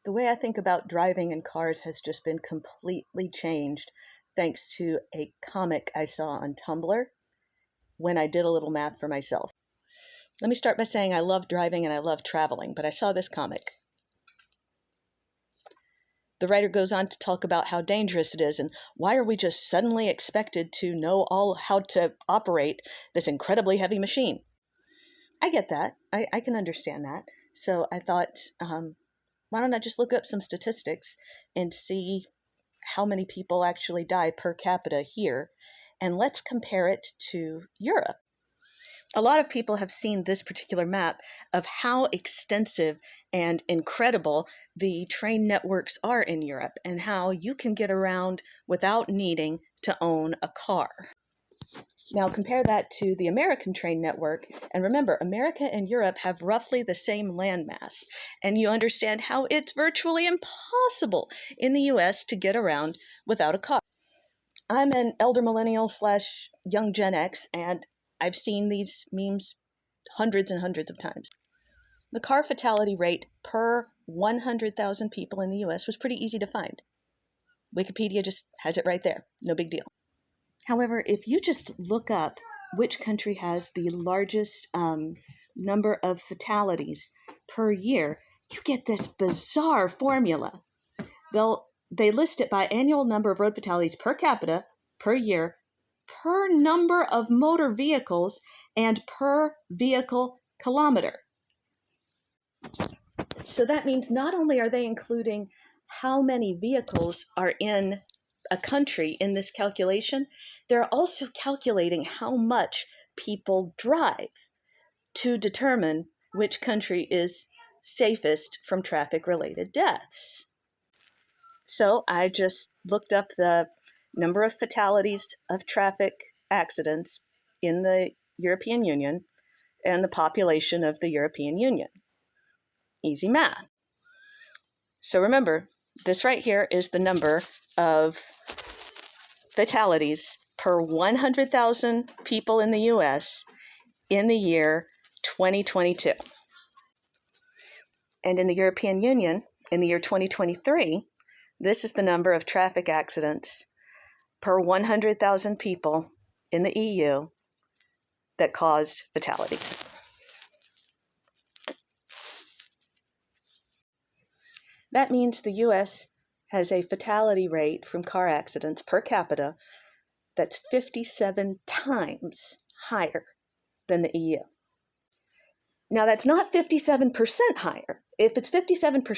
The way I think about driving in cars has just been completely changed thanks to a comic I saw on Tumblr when I did a little math for myself. Let me start by saying I love driving and I love traveling, but I saw this comic. The writer goes on to talk about how dangerous it is and why are we just suddenly expected to know all how to operate this incredibly heavy machine. I get that. I can understand that. So I thought, why don't I just look up some statistics and see how many people actually die per capita here, and let's compare it to Europe. A lot of people have seen this particular map of how extensive and incredible the train networks are in Europe and how you can get around without needing to own a car. Now compare that to the American train network, and remember, America and Europe have roughly the same landmass, and you understand how it's virtually impossible in the US to get around without a car. I'm an elder millennial / young Gen X, and I've seen these memes hundreds and hundreds of times. The car fatality rate per 100,000 people in the US was pretty easy to find. Wikipedia just has it right there, no big deal. However, if you just look up which country has the largest number of fatalities per year, you get this bizarre formula. They list it by annual number of road fatalities per capita, per year, per number of motor vehicles, and per vehicle kilometer. So that means not only are they including how many vehicles are in a country in this calculation, they're also calculating how much people drive to determine which country is safest from traffic-related deaths. So I just looked up the number of fatalities of traffic accidents in the European Union and the population of the European Union. Easy math. So remember, this right here is the number of fatalities per 100,000 people in the US in the year 2022. And in the European Union, in the year 2023, this is the number of traffic accidents per 100,000 people in the EU that caused fatalities. That means the US has a fatality rate from car accidents per capita that's 57 times higher than the EU. Now, that's not 57% higher. If it's 57%,